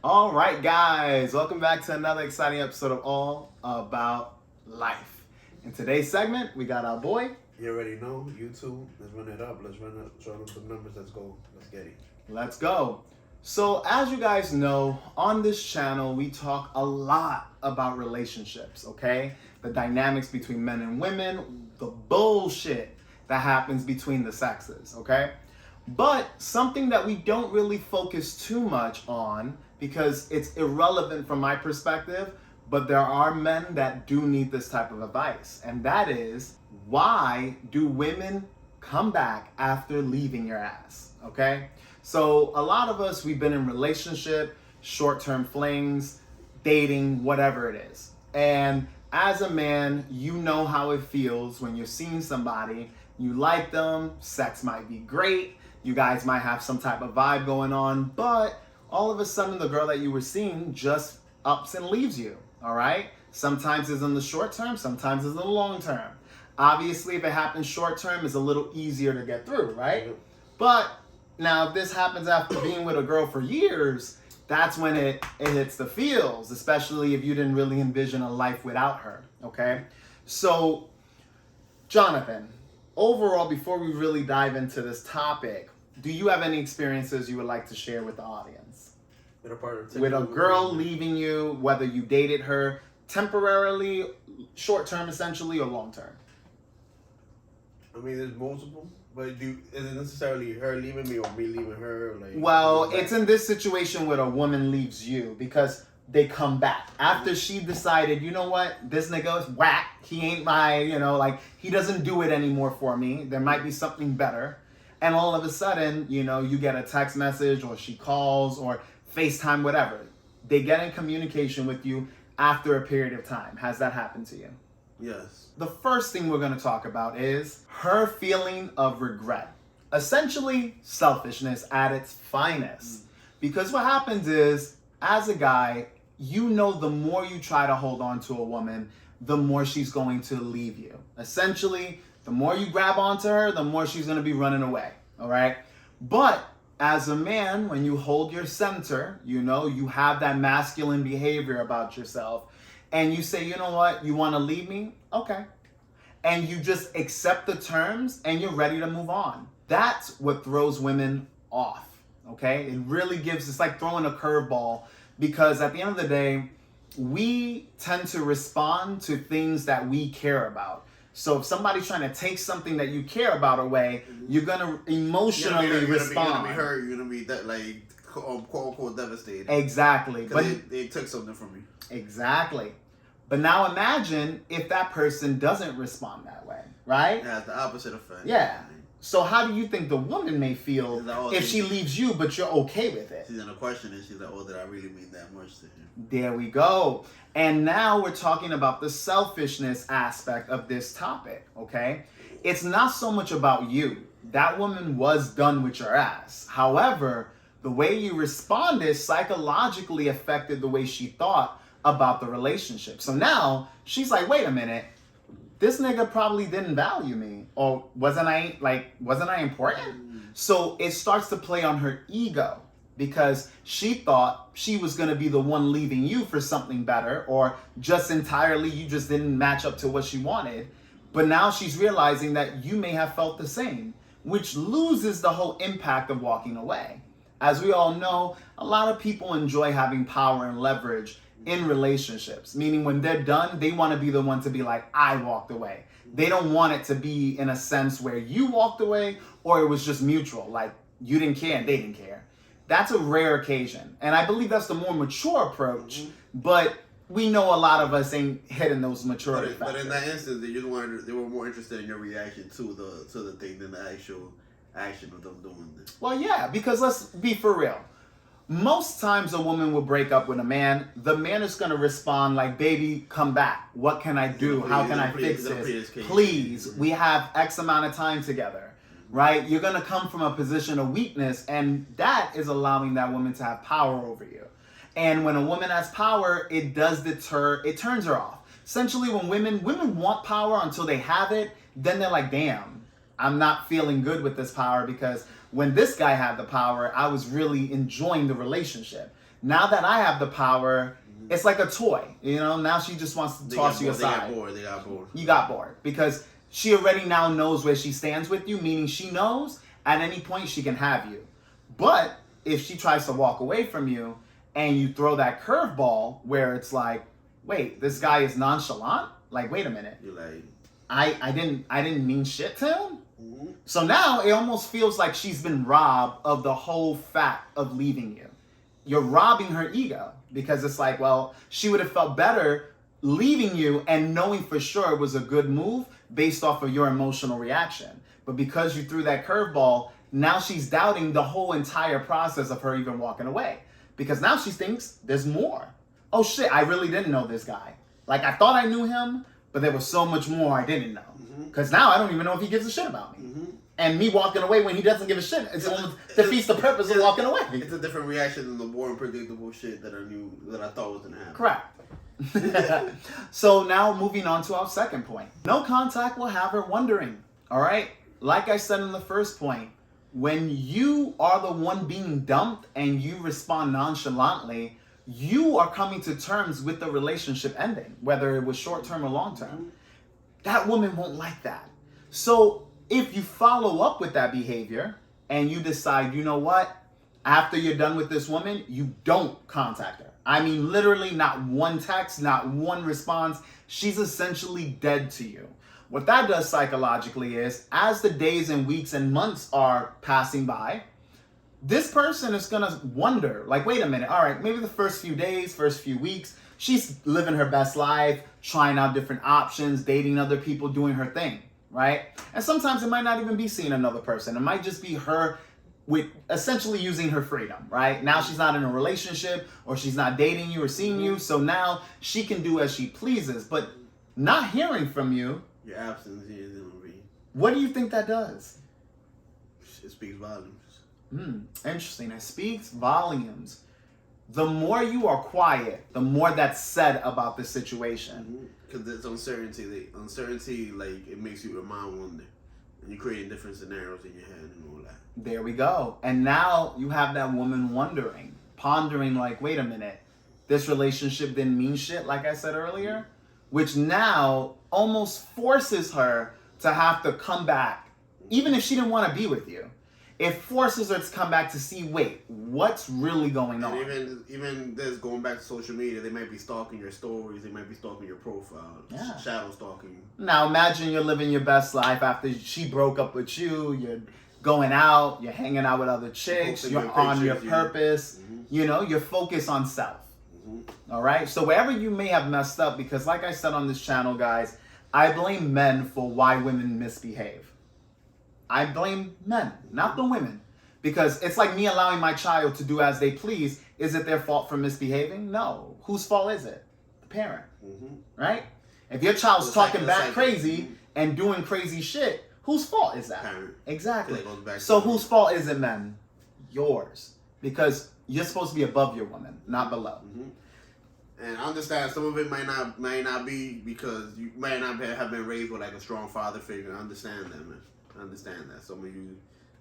All right, guys, welcome back to another exciting episode of All About Life. In today's segment, we got our boy. You already know, YouTube. Let's run it up. Let's run up some numbers. Let's go. Let's get it. Let's go. So, as you guys know, on this channel, we talk a lot about relationships, okay? The dynamics between men and women, the bullshit that happens between the sexes, okay? But something that we don't really focus too much on because it's irrelevant from my perspective, but there are men that do need this type of advice. And that is, why do women come back after leaving your ass? Okay? So a lot of us, we've been in relationship, short-term flings, dating, whatever it is. And as a man, you know how it feels when you're seeing somebody, you like them, sex might be great, you guys might have some type of vibe going on, but all of a sudden the girl that you were seeing just ups and leaves you, all right? Sometimes it's in the short term, sometimes it's in the long term. Obviously, if it happens short term, it's a little easier to get through, right? But now if this happens after being with a girl for years, that's when it hits the feels, especially if you didn't really envision a life without her, okay? So, Jonathan, overall, before we really dive into this topic, do you have any experiences you would like to share with the audience? With a girl leaving you, whether you dated her temporarily, short term essentially, or long term? I mean, there's multiple, but is it necessarily her leaving me or me leaving her? Like, well, it's in this situation where a woman leaves you because they come back after she decided, you know what, this nigga is whack. He ain't my, he doesn't do it anymore for me. There might be something better. And all of a sudden, you get a text message or she calls or FaceTime, whatever. They get in communication with you after a period of time. Has that happened to you? Yes. The first thing we're going to talk about is her feeling of regret. Essentially, selfishness at its finest. Because what happens is, as a guy, the more you try to hold on to a woman, the more she's going to leave you. Essentially, the more you grab onto her, the more she's going to be running away, all right? But as a man, when you hold your center, you have that masculine behavior about yourself, and you say, you know what, you want to leave me? Okay. And you just accept the terms, and you're ready to move on. That's what throws women off, okay? It really it's like throwing a curveball, because at the end of the day, we tend to respond to things that we care about. So if somebody's trying to take something that you care about away, you're gonna emotionally respond. You're gonna be hurt. You're gonna be quote unquote devastated. Exactly. But they took something from me. Exactly. But now imagine if that person doesn't respond that way, right? Yeah, the opposite effect. Yeah. So how do you think the woman may feel if she leaves you, but you're okay with it? She's gonna question it. She's like, "Oh, did I really mean that much to him?" There we go. And now we're talking about the selfishness aspect of this topic, okay? It's not so much about you. That woman was done with your ass. However, the way you responded psychologically affected the way she thought about the relationship. So now she's like, wait a minute, this nigga probably didn't value me, or wasn't I important? So it starts to play on her ego, because she thought she was going to be the one leaving you for something better, or just entirely you just didn't match up to what she wanted. But now she's realizing that you may have felt the same, which loses the whole impact of walking away. As we all know, a lot of people enjoy having power and leverage in relationships, meaning when they're done, they want to be the one to be like, I walked away. They don't want it to be in a sense where you walked away or it was just mutual, like you didn't care and they didn't care. That's a rare occasion. And I believe that's the more mature approach, but we know a lot of us ain't hitting those maturity factors. But in that instance, they were more interested in your reaction to the thing than the actual action of them doing this. Well, yeah, because let's be for real. Most times a woman will break up with a man. The man is going to respond like, baby, come back. What can I do? How can I fix this? Please, we have X amount of time together, right? You're going to come from a position of weakness, and that is allowing that woman to have power over you. And when a woman has power, it turns her off. Essentially, when women want power until they have it, then they're like, damn, I'm not feeling good with this power, because when this guy had the power, I was really enjoying the relationship. Now that I have the power, it's like a toy. You know, now she just wants to toss you aside. They got bored. You got bored because she already now knows where she stands with you, meaning she knows at any point she can have you. But if she tries to walk away from you and you throw that curveball where it's like, wait, this guy is nonchalant? Like, wait a minute. You're like, I didn't mean shit to him? So now it almost feels like she's been robbed of the whole fact of leaving you. You're robbing her ego because it's like, well, she would have felt better leaving you and knowing for sure it was a good move based off of your emotional reaction. But because you threw that curveball, now she's doubting the whole entire process of her even walking away. Because now she thinks there's more. Oh shit, I really didn't know this guy. Like I thought I knew him, but there was so much more I didn't know. Because now I don't even know if he gives a shit about me. And me walking away when he doesn't give a shit, it defeats the purpose of walking away. It's a different reaction than the boring, predictable shit that I thought was gonna happen. Correct. So now moving on to our second point. No contact will have her wondering. All right? Like I said in the first point, when you are the one being dumped and you respond nonchalantly, you are coming to terms with the relationship ending, whether it was short term or long term. That woman won't like that. So if you follow up with that behavior and you decide, you know what, after you're done with this woman, you don't contact her. I mean, literally not one text, not one response. She's essentially dead to you. What that does psychologically is, as the days and weeks and months are passing by, this person is gonna wonder, like, wait a minute, all right, maybe the first few days, first few weeks, she's living her best life, trying out different options, dating other people, doing her thing, right? And sometimes it might not even be seeing another person. It might just be her with essentially using her freedom, right? Now she's not in a relationship or she's not dating you or seeing you, so now she can do as she pleases. But not hearing from you, your absence is gonna be. What do you think that does? It speaks volumes. Interesting. It speaks volumes. The more you are quiet, the more that's said about the situation. Because it's uncertainty. The uncertainty, like, it makes your mind wonder. And you're creating different scenarios in your head and all that. There we go. And now you have that woman wondering, pondering, like, wait a minute, this relationship didn't mean shit, like I said earlier, which now almost forces her to have to come back, even if she didn't want to be with you. It forces her to come back to see, wait, what's really going on? And even this, going back to social media, they might be stalking your stories, they might be stalking your profile, shadow stalking. Now imagine you're living your best life after she broke up with you, you're going out, you're hanging out with other chicks, you're on your purpose, you know, you're focused on self. All right? So wherever you may have messed up, because like I said on this channel, guys, I blame men for why women misbehave. I blame men, not the women. Because it's like me allowing my child to do as they please. Is it their fault for misbehaving? No. Whose fault is it? The parent. Right? If your child's talking back crazy and doing crazy shit, whose fault is that? Parent. Exactly. So whose fault is it, men? Yours. Because you're supposed to be above your woman, not below. And I understand some of it might not be because you might not have been raised with like a strong father figure. I understand that, man. I understand that. Some of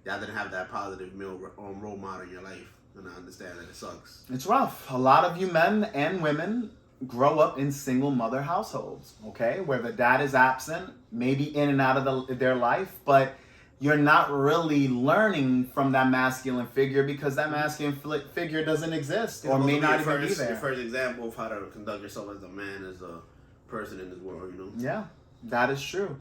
y'all didn't have that positive male role model in your life. And I understand that it sucks. It's rough. A lot of you men and women grow up in single mother households, okay? Where the dad is absent, maybe in and out of their life, but you're not really learning from that masculine figure because that masculine figure doesn't exist or may not even be there. Your first example of how to conduct yourself as a man, as a person in this world, you know? Yeah, that is true.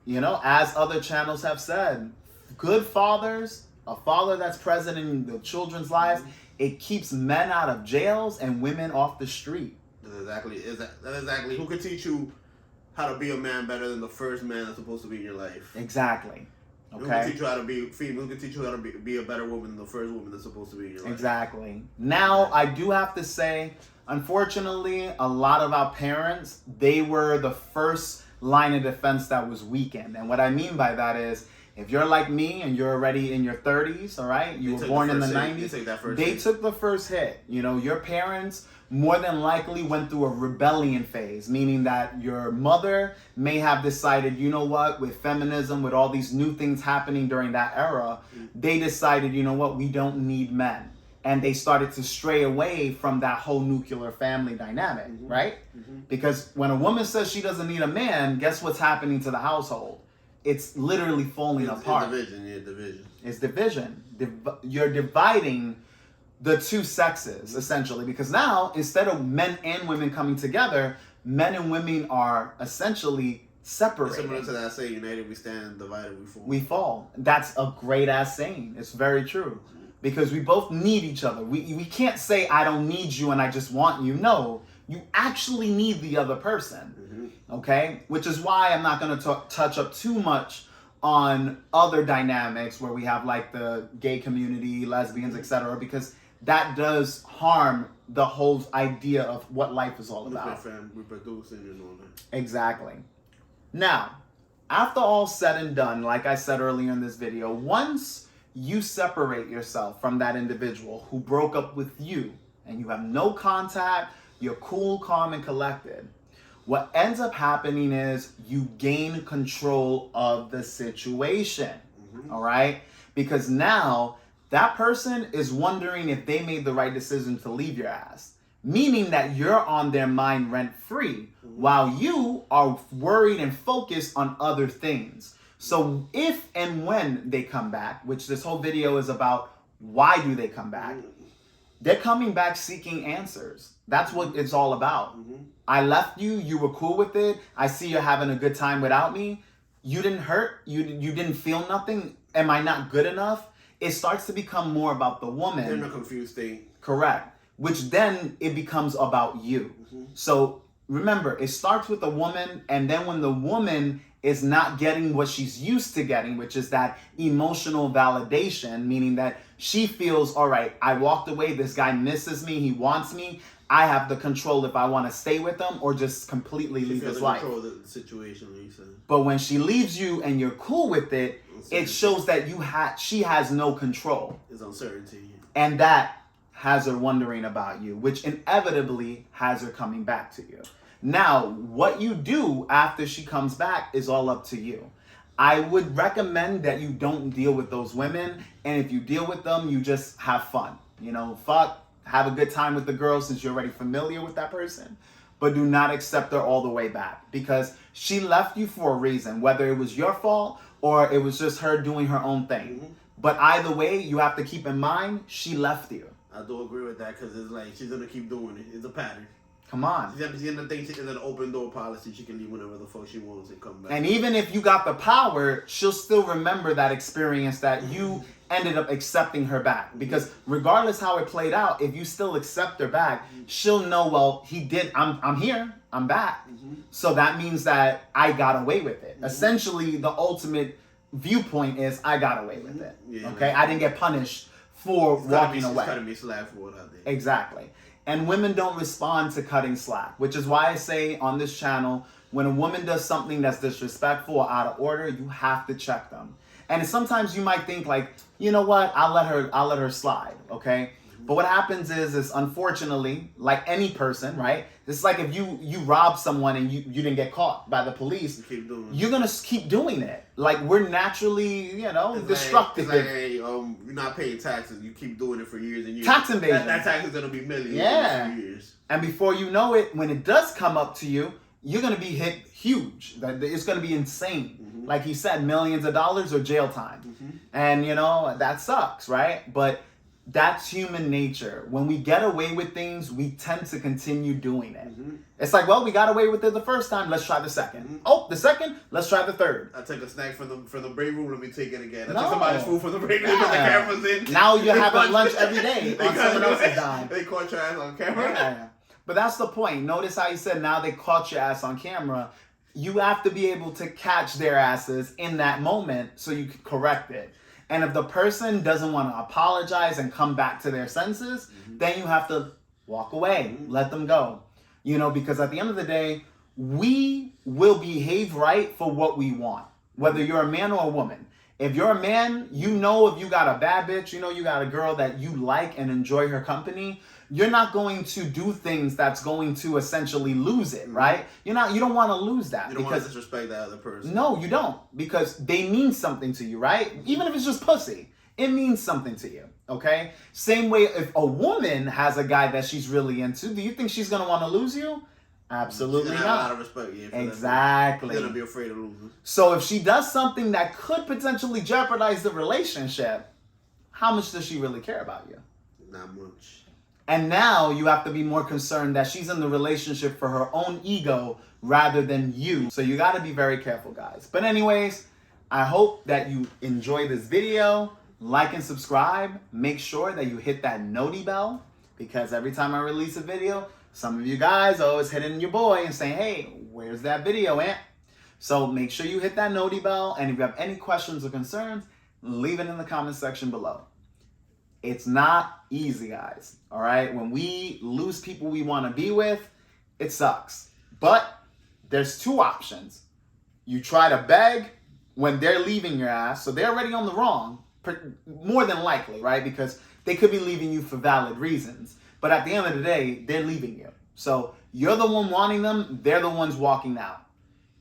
You know, as other channels have said, good fathers, a father that's present in the children's lives, it keeps men out of jails and women off the street. That's exactly. Who could teach you how to be a man better than the first man that's supposed to be in your life? Exactly. Okay. Who can teach you how to be female? Who can teach you how to be a better woman than the first woman that's supposed to be in your life? Exactly. Now, I do have to say, unfortunately, a lot of our parents, they were the first line of defense that was weakened. And what I mean by that is, if you're like me and you're already in your 30s, all right, you were born in the 90s, they took the first hit. You know, your parents more than likely went through a rebellion phase, meaning that your mother may have decided, you know what, with feminism, with all these new things happening during that era, they decided, you know what, we don't need men. and they started to stray away from that whole nuclear family dynamic, right? Because when a woman says she doesn't need a man, guess what's happening to the household? It's literally falling apart. Division. It's division. You're dividing the two sexes, essentially, because now instead of men and women coming together, men and women are essentially separated. Similar to that saying, united we stand, divided we fall. We fall. That's a great ass saying. It's very true. Because we both need each other. We can't say, I don't need you and I just want you. No, you actually need the other person. Okay? Which is why I'm not going to touch up too much on other dynamics where we have like the gay community, lesbians, etc. Because that does harm the whole idea of what life is all about. Reproducing and all that. Exactly. Now, after all said and done, like I said earlier in this video, once you separate yourself from that individual who broke up with you and you have no contact, you're cool, calm, and collected, what ends up happening is you gain control of the situation. All right? Because now that person is wondering if they made the right decision to leave your ass, meaning that you're on their mind rent-free while you are worried and focused on other things. So if and when they come back, which this whole video is about, why do they come back? They're coming back seeking answers. That's what it's all about. I left you, you were cool with it. I see you're having a good time without me. You didn't hurt, you didn't feel nothing. Am I not good enough? It starts to become more about the woman. They're in a confused state. Correct. Which then it becomes about you. So remember, it starts with the woman, and then when the woman is not getting what she's used to getting, which is that emotional validation, meaning that she feels, all right, I walked away, this guy misses me, he wants me, I have the control if I want to stay with him or just completely leave his life. Control the situation, Lisa. But when she leaves you and you're cool with it, it shows that she has no control. It's uncertainty. And that has her wondering about you, which inevitably has her coming back to you. Now, what you do after she comes back is all up to you. I would recommend that you don't deal with those women. And if you deal with them, you just have fun. You know, have a good time with the girl since you're already familiar with that person. But do not accept her all the way back because she left you for a reason, whether it was your fault or it was just her doing her own thing. But either way, you have to keep in mind, she left you. I do agree with that because it's like she's going to keep doing it. It's a pattern. Come on. She's going to think it's an open door policy. She can leave whenever the fuck she wants and come back. And even if you got the power, she'll still remember that experience that you ended up accepting her back. Because regardless how it played out, if you still accept her back, she'll know, well, I'm here, I'm back. So that means that I got away with it. Essentially, the ultimate viewpoint is I got away with it. Okay? I didn't get punished for walking away. Cutting me slack for what I did. Exactly. And women don't respond to cutting slack, which is why I say on this channel, when a woman does something that's disrespectful or out of order, you have to check them. And sometimes you might think like, you know what, I'll let her slide, okay? But what happens is unfortunately, like any person, right? It's like if you rob someone and you didn't get caught by the police, you're gonna keep doing it. Like we're naturally, destructive. It's like, hey, you're not paying taxes. You keep doing it for years and years. Tax invasion. That tax is gonna be millions. Yeah. For years. And before you know it, when it does come up to you, you're gonna be hit huge. It's gonna be insane. Like he said, millions of dollars or jail time. And that sucks, right? But that's human nature. When we get away with things, we tend to continue doing it. It's like, well, we got away with it the first time. Let's try the second. Oh, the second? Let's try the third. I took a snack from the break room. Let me take it again. I took somebody's food from the break room. Put the cameras in. Now you're having lunch every day on someone else's dime. They caught your ass on camera. Yeah. But that's the point. Notice how you said now they caught your ass on camera. You have to be able to catch their asses in that moment so you can correct it. And if the person doesn't want to apologize and come back to their senses, then you have to walk away, let them go. Because at the end of the day, we will behave right for what we want, whether you're a man or a woman. If you're a man, if you got a bad bitch, you got a girl that you like and enjoy her company, you're not going to do things that's going to essentially lose it, right? You don't want to lose that. You don't want to disrespect that other person. No, you don't, because they mean something to you, right? Even if it's just pussy. it means something to you, okay? Same way if a woman has a guy that she's really into, do you think she's gonna want to lose you? Absolutely She's gonna not. have a lot of respect, yeah. Exactly. She's gonna be afraid of losing. So if she does something that could potentially jeopardize the relationship, how much does she really care about you? Not much. And now you have to be more concerned that she's in the relationship for her own ego rather than you. So you got to be very careful, guys. But anyways, I hope that you enjoy this video. Like and subscribe. Make sure that you hit that noti bell, because every time I release a video, some of you guys are always hitting your boy and saying, hey, where's that video, Ant? So make sure you hit that noti bell. And if you have any questions or concerns, leave it in the comment section below. It's not easy, guys. All right. When we lose people we want to be with, it sucks. But there's two options. You try to beg when they're leaving your ass. So they're already on the wrong, more than likely, right? Because they could be leaving you for valid reasons. But at the end of the day, they're leaving you. So you're the one wanting them. They're the ones walking out.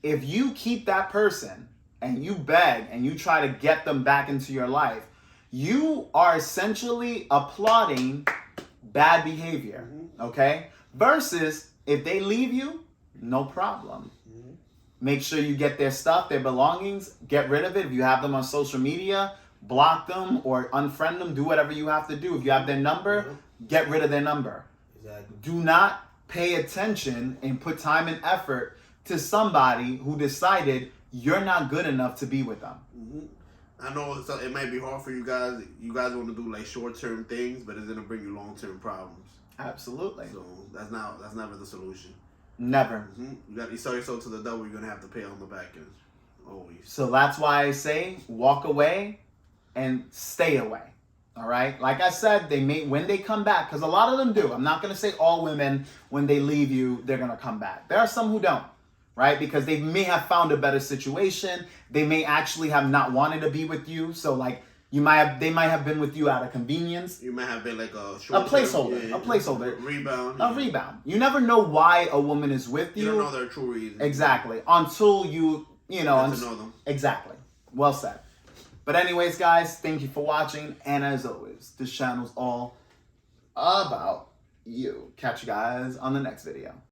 If you keep that person and you beg and you try to get them back into your life, you are essentially applauding bad behavior, okay? Versus if they leave you, no problem. Make sure you get their stuff, their belongings, get rid of it. If you have them on social media, block them or unfriend them, do whatever you have to do. If you have their number, get rid of their number. Exactly. Do not pay attention and put time and effort to somebody who decided you're not good enough to be with them. I know it might be hard for you guys. You guys want to do like short-term things, but it's gonna bring you long-term problems. Absolutely. So that's never the solution. Never. You sell your soul to the devil. You're gonna have to pay on the back end. Always. So that's why I say walk away and stay away. All right. Like I said, when they come back, because a lot of them do. I'm not gonna say all women when they leave you they're gonna come back. There are some who don't. Right? Because they may have found a better situation. They may actually have not wanted to be with you. So like they might have been with you out of convenience. You might have been like a placeholder. A placeholder. Rebound. A rebound. You never know why a woman is with you. You don't know their true reason. Exactly. Until you know. Get to know them. Exactly. Well said. But anyways, guys, thank you for watching. And as always, this channel's all about you. Catch you guys on the next video.